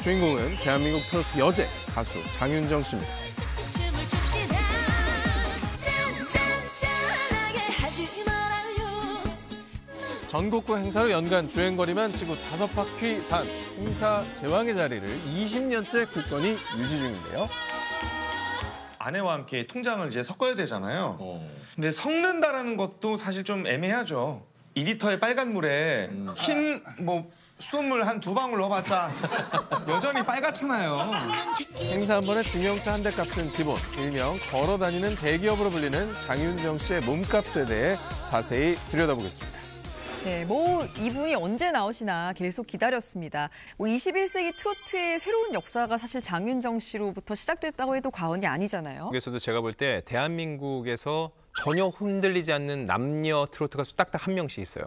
주인공은 대한민국 트로트 여제 가수 장윤정 씨입니다. 전국구 행사로 연간 주행거리만 치고 5바퀴 반, 행사 제왕의 자리를 20년째 굳건히 유지 중인데요. 아내와 함께 통장을 이제 섞어야 되잖아요. 근데 섞는다라는 것도 사실 좀 애매하죠. 2리터의 빨간 물에 흰 수돗물 한 2방울 넣어봤자 여전히 빨갛잖아요. 행사 한 번에 중형차 한 대 값은 기본, 일명 걸어다니는 대기업으로 불리는 장윤정 씨의 몸값에 대해 자세히 들여다보겠습니다. 네, 이분이 언제 나오시나 계속 기다렸습니다. 21세기 트로트의 새로운 역사가 사실 장윤정 씨로부터 시작됐다고 해도 과언이 아니잖아요. 그래서도 제가 볼 때 대한민국에서 전혀 흔들리지 않는 남녀 트로트 가수 딱딱 한 명씩 있어요.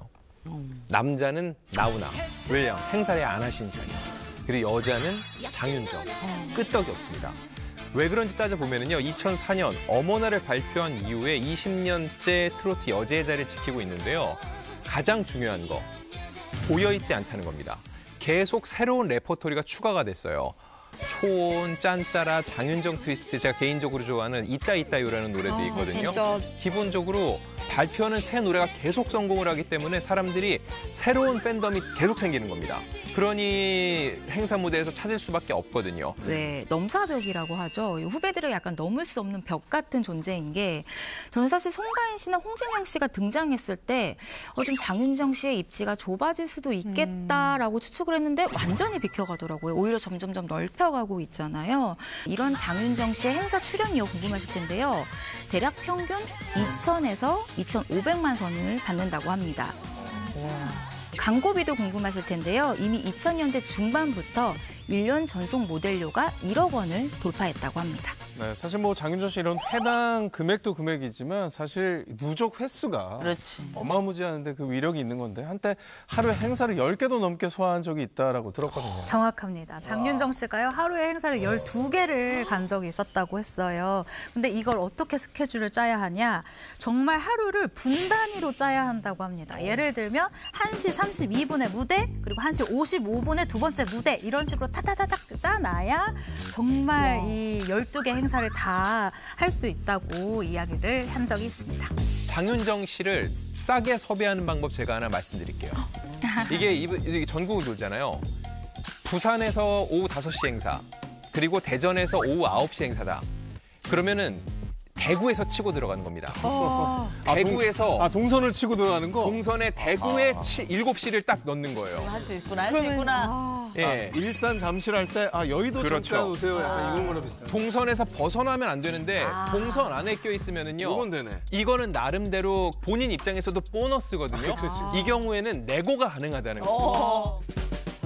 남자는 나훈아, 왜냐 행사를 안 하신 편이에요. 그리고 여자는 장윤정, 끄떡이 없습니다. 왜 그런지 따져보면요, 2004년 어머나를 발표한 이후에 20년째 트로트 여제의 자리를 지키고 있는데요. 가장 중요한 거, 보여있지 않다는 겁니다. 계속 새로운 레퍼토리가 추가가 됐어요. 초온, 짠짜라, 장윤정 트위스트, 제가 개인적으로 좋아하는 이따이따요라는 노래도 있거든요. 진짜. 기본적으로 발표하는 새 노래가 계속 성공을 하기 때문에 사람들이 새로운 팬덤이 계속 생기는 겁니다. 그러니 행사 무대에서 찾을 수밖에 없거든요. 왜 넘사벽이라고 하죠. 후배들에게 약간 넘을 수 없는 벽 같은 존재인 게, 저는 사실 송가인 씨나 홍진영 씨가 등장했을 때 좀 장윤정 씨의 입지가 좁아질 수도 있겠다라고 추측을 했는데 완전히 비켜가더라고요. 오히려 점점점 넓혀가고 있잖아요. 이런 장윤정 씨의 행사 출연 이유 궁금하실 텐데요. 대략 평균 2,000에서 2,500만 선을 받는다고 합니다. 광고비도 궁금하실 텐데요. 이미 2000년대 중반부터 1년 전속 모델료가 1억 원을 돌파했다고 합니다. 네, 사실 장윤정 씨 이런 회당 금액도 금액이지만 사실 누적 횟수가 어마무지한데 그 위력이 있는 건데, 한때 하루에 행사를 10개도 넘게 소화한 적이 있다라고 들었거든요. 정확합니다. 장윤정 씨가요, 하루에 행사를 12개를 간 적이 있었다고 했어요. 근데 이걸 어떻게 스케줄을 짜야 하냐? 정말 하루를 분 단위로 짜야 한다고 합니다. 예를 들면 1시 32분에 무대, 그리고 1시 55분에 두 번째 무대, 이런 식으로 타타타닥 짜놔야 정말 이 12개 행사를 다 할 수 있다고 이야기를 한 적이 있습니다. 장윤정 씨를 싸게 섭외하는 방법 제가 하나 말씀드릴게요. 이게 전국을 돌잖아요. 부산에서 오후 5시 행사, 그리고 대전에서 오후 9시 행사다. 그러면은 대구에서 치고 들어가는 겁니다. 대구에서 동선을 치고 들어가는 거? 동선에 대구에 7시를 딱 넣는 거예요. 할 수 있구나, 할 수 있구나. 예. 일산 잠실 할 때 여의도 그렇죠. 잠깐 오세요. 약간 이런 거랑 비슷해요. 동선에서 벗어나면 안 되는데 동선 안에 껴 있으면은요. 이건 되네. 이거는 나름대로 본인 입장에서도 보너스거든요. 이 경우에는 내고가 가능하다는 거예요.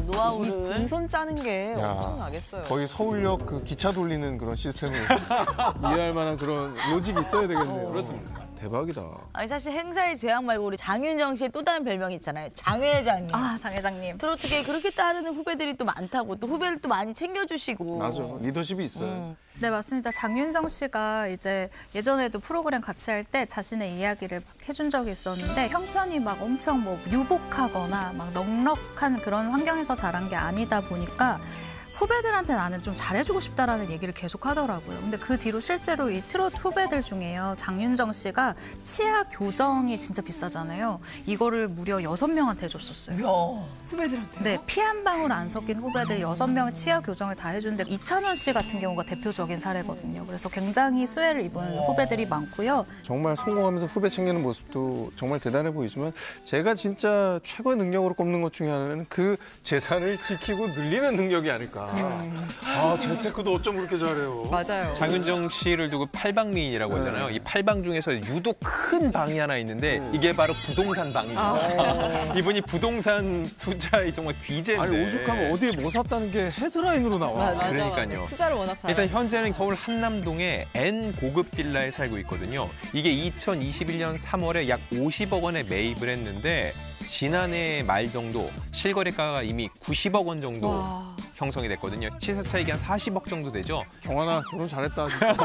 노하우를. 동선 짜는 게 엄청나겠어요. 거의 서울역 그 기차 돌리는 그런 시스템을 이해할 만한 그런 로직이 있어야 되겠네요. 그렇습니다. 대박이다. 아니 사실 행사의 재앙 말고 우리 장윤정 씨의 또 다른 별명이 있잖아요. 장 회장님. 장 회장님. 트로트계에 그렇게 따르는 후배들이 또 많다고, 또 후배를 또 많이 챙겨주시고. 맞아. 리더십이 있어요. 네, 맞습니다. 장윤정 씨가 이제 예전에도 프로그램 같이 할 때 자신의 이야기를 막 해준 적이 있었는데, 형편이 막 엄청 유복하거나 막 넉넉한 그런 환경에서 자란 게 아니다 보니까 후배들한테 나는 좀 잘해주고 싶다라는 얘기를 계속 하더라고요. 근데 그 뒤로 실제로 이 트로트 후배들 중에요, 장윤정 씨가 치아 교정이 진짜 비싸잖아요. 이거를 무려 6명한테 해줬었어요. 후배들한테요? 네, 피 한 방울 안 섞인 후배들 6명의 치아 교정을 다 해주는데, 이찬원 씨 같은 경우가 대표적인 사례거든요. 그래서 굉장히 수혜를 입은 후배들이 많고요. 정말 성공하면서 후배 챙기는 모습도 정말 대단해 보이지만, 제가 진짜 최고의 능력으로 꼽는 것 중에 하나는 그 재산을 지키고 늘리는 능력이 아닐까. 재테크도 어쩜 그렇게 잘해요. 맞아요. 장윤정 씨를 두고 팔방미인이라고 하잖아요. 이 팔방 중에서 유독 큰 방이 하나 있는데 이게 바로 부동산 방입니다. 이분이 부동산 투자의 정말 귀재인데. 아니, 오죽하면 어디에 뭐 샀다는 게 헤드라인으로 나와. 맞아. 그러니까요. 투자를 워낙 잘해요. 일단 현재는 서울 한남동에 N 고급 빌라에 살고 있거든요. 이게 2021년 3월에 약 50억 원에 매입을 했는데, 지난해 말 정도 실거래가가 이미 90억 원 정도 형성이 됐거든요. 시세 차익이 한 40억 정도 되죠. 경환아, 결혼 잘했다. 진짜.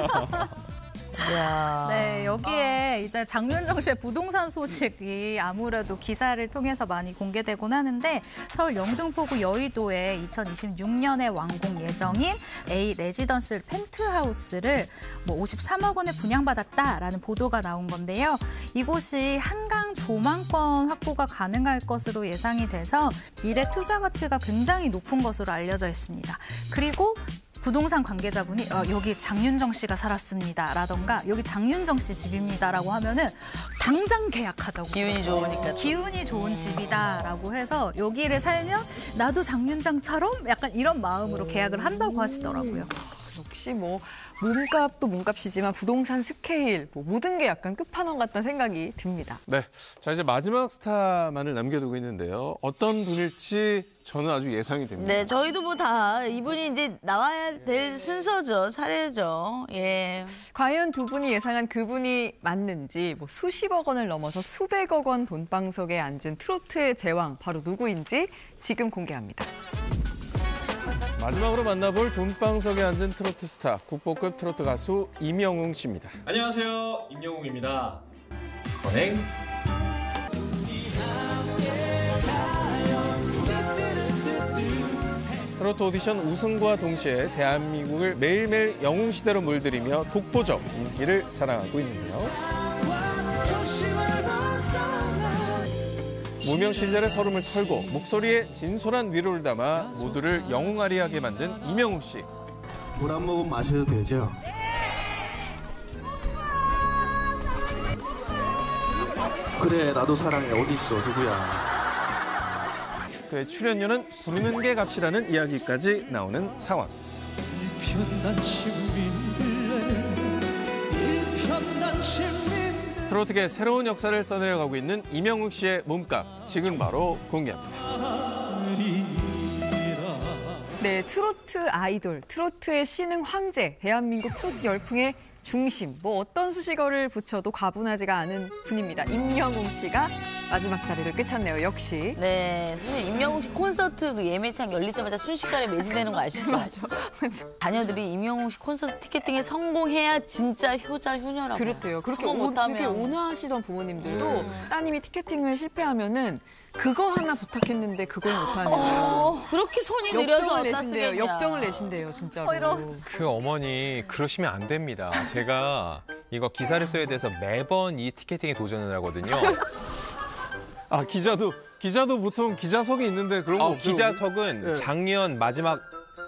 야. 네, 여기에 이제 장윤정 씨의 부동산 소식이 아무래도 기사를 통해서 많이 공개되곤 하는데 서울 영등포구 여의도에 2026년에 완공 예정인 A 레지던스 펜트하우스를 뭐 53억 원에 분양받았다라는 보도가 나온 건데요. 이곳이 한강 조망권 확보가 가능할 것으로 예상이 돼서 미래 투자 가치가 굉장히 높은 것으로 알려져 있습니다. 그리고 부동산 관계자분이 여기 장윤정 씨가 살았습니다라던가 여기 장윤정 씨 집입니다라고 하면은 당장 계약하자고. 기운이 좋으니까. 기운이 좋은 집이다라고 해서 여기를 살면 나도 장윤정처럼 약간 이런 마음으로 계약을 한다고 하시더라고요. 역시 뭐 몸값도 몸값이지만 부동산 스케일 뭐 모든 게 약간 끝판왕 같다는 생각이 듭니다. 네, 자 이제 마지막 스타만을 남겨두고 있는데요. 어떤 분일지 저는 아주 예상이 됩니다. 네, 저희도 뭐 다 이분이 이제 나와야 될 순서죠. 차례죠. 예. 과연 두 분이 예상한 그분이 맞는지 뭐 수십억 원을 넘어서 수백억 원 돈방석에 앉은 트로트의 제왕 바로 누구인지 지금 공개합니다. 마지막으로 만나볼 돈방석에 앉은 트로트 스타, 국보급 트로트 가수 임영웅 씨입니다. 안녕하세요, 임영웅입니다. 선행. 트로트 오디션 우승과 동시에 대한민국을 매일매일 영웅시대로 물들이며 독보적 인기를 자랑하고 있는데요. 무명 시절의 서름을 털고 목소리에 진솔한 위로를 담아 모두를 영웅아리하게 만든 임영웅 씨. 물 한 모금 마셔도 되죠? 그래, 나도 사랑해. 어딨어, 누구야? 그의 출연료는 부르는 게 값이라는 이야기까지 나오는 상황. 트로트계 새로운 역사를 써내려가고 있는 임영웅 씨의 몸값, 지금 바로 공개합니다. 네, 트로트 아이돌, 트로트의 신흥 황제, 대한민국 트로트 열풍의 중심, 뭐 어떤 수식어를 붙여도 과분하지가 않은 분입니다. 임영웅 씨가 마지막 자리를 꿰찼네요, 역시. 네, 사실 임영웅 씨 콘서트 그 예매창 열리자마자 순식간에 매진되는 거 아시죠? 맞아. 자녀들이 임영웅 씨 콘서트 티켓팅에 성공해야 진짜 효자 효녀라고. 그렇대요. 그렇게 성공 못하면. 되게 온화하시던 부모님들도 따님이 티켓팅을 실패하면은 그거 하나 부탁했는데 그걸 못하냐. 그렇게 손이 느려서 역정을 어디다 내신대요. 쓰겠냐. 역정을 내신대요, 진짜로. 그 어머니 그러시면 안 됩니다. 제가 이거 기사를 써야 돼서 매번 이 티켓팅에 도전을 하거든요. 아, 기자도 보통 기자석이 있는데 그런 거 없죠? 기자석은 네. 작년 마지막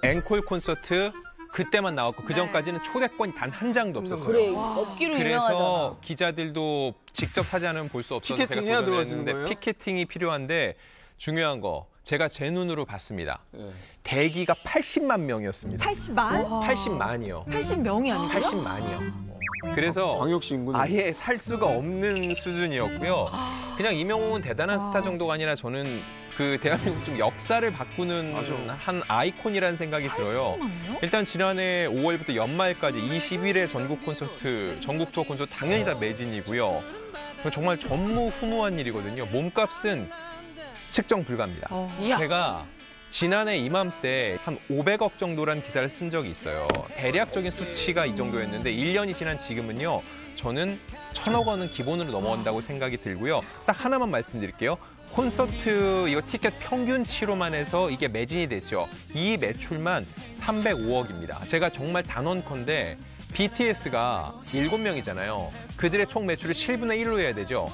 앵콜 콘서트 그때만 나왔고 그 전까지는 초대권이 단 한 장도 없었어요. 그래, 없기로 유명하잖아. 그래서 기자들도 직접 사지 않으면 볼 수 없어서 제가 피켓팅 해야 도전을 들어가시는 했는데 거예요? 피켓팅이 필요한데 중요한 거 제가 제 눈으로 봤습니다. 네. 대기가 80만 명이었습니다. 80만? 80만이요. 80명이 아니고요? 80만이요. 그래서 광역시 인구는 아예 살 수가 없는 수준이었고요. 그냥 임영웅은 대단한 스타 정도가 아니라 저는 그 대한민국 좀 역사를 바꾸는 한 아이콘이라는 생각이 들어요. 일단 지난해 5월부터 연말까지 20일의 전국 투어 콘서트 당연히 다 매진이고요. 정말 전무후무한 일이거든요. 몸값은 측정 불가합니다. 제가 지난해 이맘때 한 500억 정도란 기사를 쓴 적이 있어요. 대략적인 수치가 이 정도였는데 1년이 지난 지금은요. 저는 1,000억 원은 기본으로 넘어간다고 생각이 들고요. 딱 하나만 말씀드릴게요. 콘서트 이거 티켓 평균치로만 해서 이게 매진이 됐죠. 이 매출만 305억입니다. 제가 정말 단언컨대 BTS가 7명이잖아요. 그들의 총 매출을 7분의 1로 해야 되죠.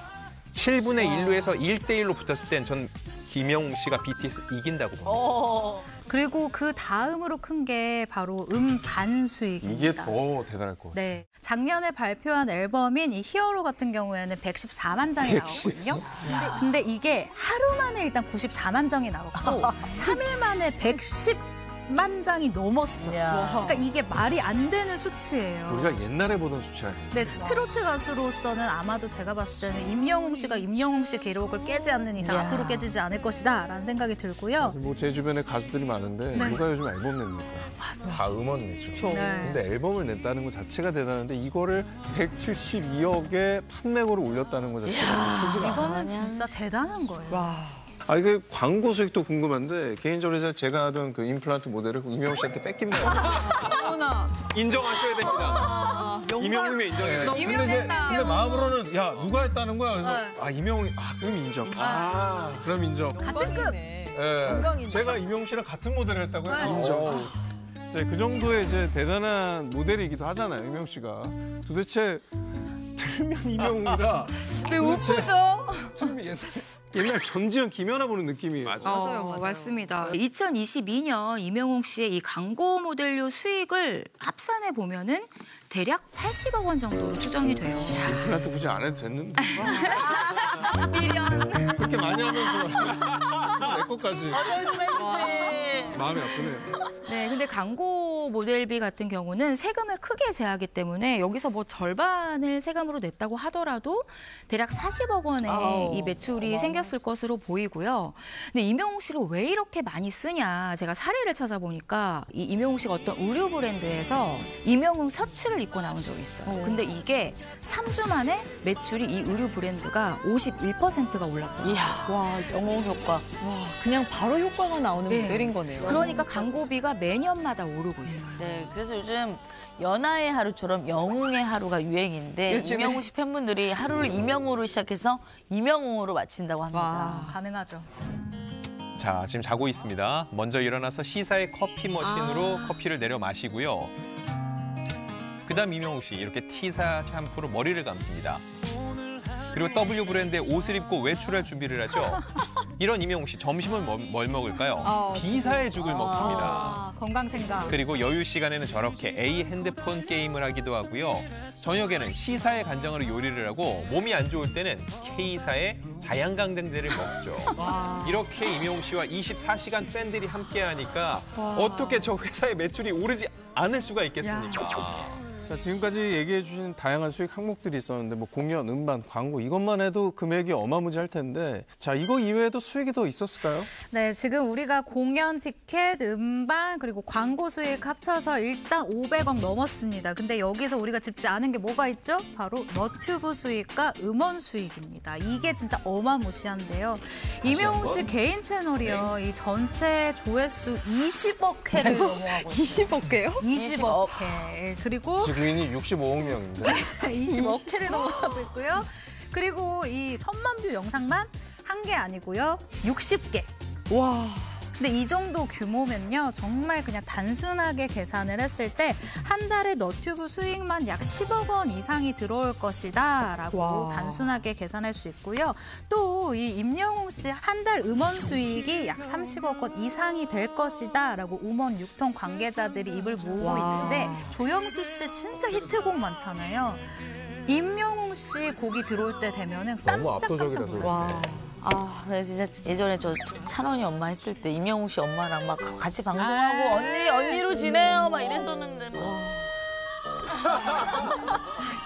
7분의 1로 해서 1대1로 붙었을 땐 전 김영웅 씨가 BTS 이긴다고 봅니다. 그리고 그 다음으로 큰 게 바로 음반 수익입니다. 이게 더 대단할 것 같아요. 네, 작년에 발표한 앨범인 이 히어로 같은 경우에는 114만 장이 나왔거든요. 근데 이게 하루 만에 일단 94만 장이 나왔고 3일 만에 110만 장이 넘었어요. 야. 그러니까 이게 말이 안 되는 수치예요. 우리가 옛날에 보던 수치 아니에요? 네, 트로트 가수로서는 아마도 제가 봤을 때는 임영웅 씨가 임영웅 씨 기록을 깨지 않는 이상 야. 앞으로 깨지지 않을 것이다 라는 생각이 들고요. 뭐 제 주변에 가수들이 많은데 누가 요즘 앨범 냅니까? 다 음원 내죠. 네. 근데 앨범을 냈다는 것 자체가 대단한데 이거를 172억의 판매고를 올렸다는 것 자체가 크지가 않아요. 이거는 진짜 대단한 거예요. 아 이게 광고 수익도 궁금한데 개인적으로 제가 하던 그 임플란트 모델을 이명웅 씨한테 뺏깁니다. 인정하셔야 됩니다. 이명웅이 인정해야 돼요. 근데 마음으로는 야 누가 했다는 거야. 그래서 아 이명웅이 그럼 인정. 그럼 인정. 같은 급. 예. 제가 이명웅 씨랑 같은 모델을 했다고요? 인정. 그 정도의 이제 대단한 모델이기도 하잖아요, 이명웅 씨가. 도대체 틀면 이명웅이라. 왜 웃죠? 옛날 전지현 김연아 보는 느낌이에요. 맞아요. 맞습니다. 2022년 이명웅 씨의 이 광고 모델료 수익을 합산해 보면은 대략 80억 원 정도로 추정이 돼요. 임플란트 굳이 안 해도 됐는데. 미련. 그렇게 많이 하면서 내 것까지. 마음이 아프네. 네, 근데 광고 모델비 같은 경우는 세금을 크게 제하기 때문에 여기서 뭐 절반을 세금으로 냈다고 하더라도 대략 40억 원의 이 매출이 생겼을 것으로 보이고요. 근데 이명웅 씨를 왜 이렇게 많이 쓰냐? 제가 사례를 찾아보니까 이 이명웅 씨가 어떤 의류 브랜드에서 이명웅 셔츠를 입고 나온 적이 있어요. 근데 이게 3주 만에 매출이 이 의류 브랜드가 51%가 올랐더라고요. 이야, 와, 영웅 효과. 그냥 바로 효과가 나오는 네. 모델인 거네요. 그러니까 광고비가 매년마다 오르고 있어요. 네, 그래서 요즘 연하의 하루처럼 영웅의 하루가 유행인데 요즘에? 이명웅 씨 팬분들이 하루를 이명웅으로 시작해서 이명웅으로 마친다고 합니다. 와. 가능하죠. 자, 지금 자고 있습니다. 먼저 일어나서 시사의 커피 머신으로 커피를 내려 마시고요. 그다음 이명웅 씨 이렇게 T사 샴푸로 머리를 감습니다. 그리고 W 브랜드의 옷을 입고 외출할 준비를 하죠. 이런 이명웅 씨 점심은 뭘 먹을까요? B사의 죽을 먹습니다. 건강 생각. 그리고 여유 시간에는 저렇게 A 핸드폰 게임을 하기도 하고요. 저녁에는 C사의 간장으로 요리를 하고 몸이 안 좋을 때는 K사의 자양강장제를 먹죠. 이렇게 이명웅 씨와 24시간 팬들이 함께하니까 어떻게 저 회사의 매출이 오르지 않을 수가 있겠습니까? 자, 지금까지 얘기해 주신 다양한 수익 항목들이 있었는데 뭐 공연, 음반, 광고 이것만 해도 금액이 어마무지할 텐데 자, 이거 이외에도 수익이 더 있었을까요? 네, 지금 우리가 공연 티켓, 음반, 그리고 광고 수익 합쳐서 일단 500억 넘었습니다. 근데 여기서 우리가 짚지 않은 게 뭐가 있죠? 바로 너튜브 수익과 음원 수익입니다. 이게 진짜 어마무시한데요. 이명웅 씨 개인 채널이요. 이 전체 조회수 20억 회를 넘어가고 있어요. 20억 개요? 20억 회. 그리고 지구인이 65억 명인데. 20억 회를 넘어가고 있고요. 그리고 이 1000만 뷰 영상만 한 개 아니고요. 60개. 와. 근데 이 정도 규모면요. 정말 그냥 단순하게 계산을 했을 때 한 달에 너튜브 수익만 약 10억 원 이상이 들어올 것이다 라고 와. 단순하게 계산할 수 있고요. 또 이 임영웅 씨 한 달 음원 수익이 약 30억 원 이상이 될 것이다 라고 음원 유통 관계자들이 입을 모으고 와. 있는데 조영수 씨 진짜 히트곡 많잖아요. 임영웅 씨 곡이 들어올 때 되면은 너무 깜짝깜짝 압도적이라서 놀라요. 와. 아, 네, 진짜 예전에 저 찬원이 엄마 했을 때 임영웅 씨 엄마랑 막 같이 방송하고 언니로 지내요 막 이랬었는데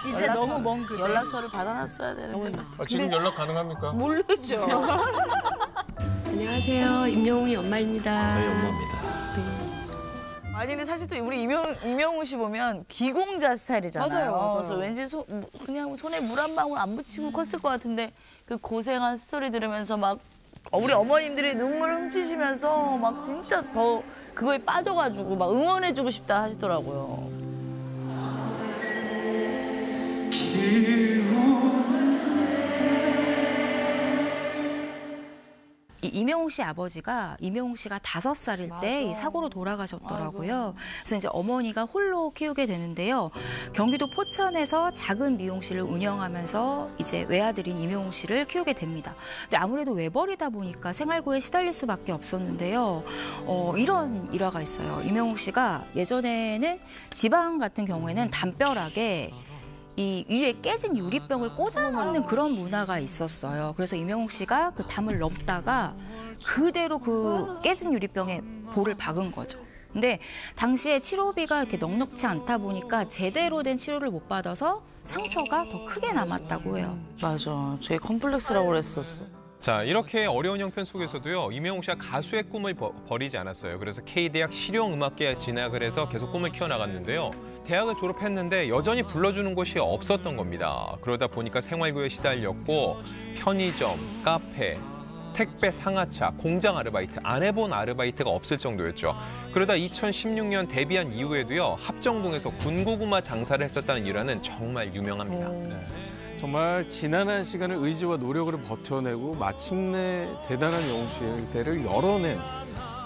이제 너무 먼 그대. 연락처를 받아놨어야 되는데 지금 연락 가능합니까? 모르죠. 안녕하세요. 임영웅이 엄마입니다. 저희 엄마입니다. 아니 근데 사실 또 우리 임영웅 씨 보면 기공자 스타일이잖아요. 맞아요. 그래서 왠지 그냥 손에 물 한 방울 안 묻히고 컸을 것 같은데 그 고생한 스토리 들으면서 막 우리 어머님들이 눈물 훔치시면서 막 진짜 더 그거에 빠져가지고 막 응원해주고 싶다 하시더라고요. 이 이명웅 씨 아버지가 이명웅 씨가 5살일 때 이 사고로 돌아가셨더라고요. 그래서 이제 어머니가 홀로 키우게 되는데요. 경기도 포천에서 작은 미용실을 운영하면서 이제 외아들인 이명웅 씨를 키우게 됩니다. 근데 아무래도 외벌이다 보니까 생활고에 시달릴 수밖에 없었는데요. 이런 일화가 있어요. 이명웅 씨가 예전에는 지방 같은 경우에는 담벼락에 이 위에 깨진 유리병을 꽂아놓는 그런 문화가 있었어요. 그래서 이명웅 씨가 그 담을 넘다가 그대로 그 깨진 유리병에 볼을 박은 거죠. 근데 당시에 치료비가 이렇게 넉넉치 않다 보니까 제대로 된 치료를 못 받아서 상처가 더 크게 남았다고 해요. 맞아. 제 컴플렉스라고 그랬었어. 자, 이렇게 어려운 형편 속에서도요. 이명웅 씨가 가수의 꿈을 버리지 않았어요. 그래서 K대학 실용음악계에 진학을 해서 계속 꿈을 키워나갔는데요. 대학을 졸업했는데 여전히 불러주는 곳이 없었던 겁니다. 그러다 보니까 생활고에 시달렸고 편의점, 카페, 택배 상하차, 공장 아르바이트, 안 해본 아르바이트가 없을 정도였죠. 그러다 2016년 데뷔한 이후에도요. 합정동에서 군고구마 장사를 했었다는 일화는 정말 유명합니다. 정말 지난한 시간을 의지와 노력으로 버텨내고 마침내 대단한 영웅 씨의 대를 열어낸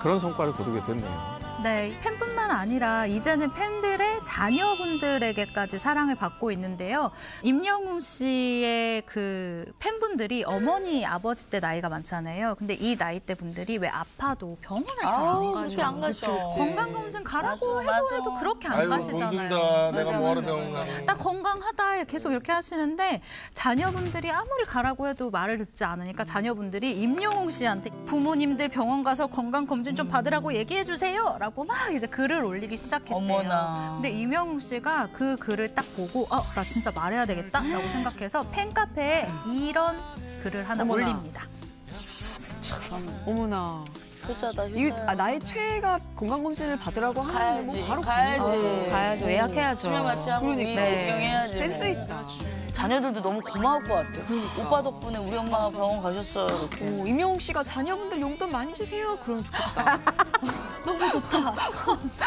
그런 성과를 거두게 됐네요. 네, 팬뿐만 아니라 이제는 팬들의 자녀분들에게까지 사랑을 받고 있는데요. 임영웅 씨의 그 팬분들이 어머니, 아버지 때 나이가 많잖아요. 근데 이 나이 때 분들이 왜 아파도 병원을 잘 안 가죠. 안 가죠. 건강검진 가라고 해도 그렇게 안 아이고 가시잖아요. 병든다. 내가 뭐하러 병원 가니. 나 건강하다 계속 이렇게 하시는데 자녀분들이 아무리 가라고 해도 말을 듣지 않으니까 자녀분들이 임영웅 씨한테 부모님들 병원 가서 건강검진 좀 받으라고 얘기해 주세요 라고 막 이제 글을 올리기 시작했대요. 어머나. 근데 임영웅 씨가 그 글을 딱 보고 나 진짜 말해야 되겠다 라고 생각해서 팬카페에 이런 글을 하나 올립니다. 어머나. 효자다, 이 효자. 나의 최애가 건강검진을 받으라고 하는데 뭐 가야지. 바로 가야지. 가야죠. 예약해야죠. 수면 마취하고 그러니까. 위내 지경해야지. 센스 있다. 자녀들도 너무 고마울 것 같아요. 오빠 덕분에 우리 엄마가 병원 가셨어요. 이렇게. 임영웅 씨가 자녀분들 용돈 많이 주세요. 그러면 좋겠다. 너무 좋다.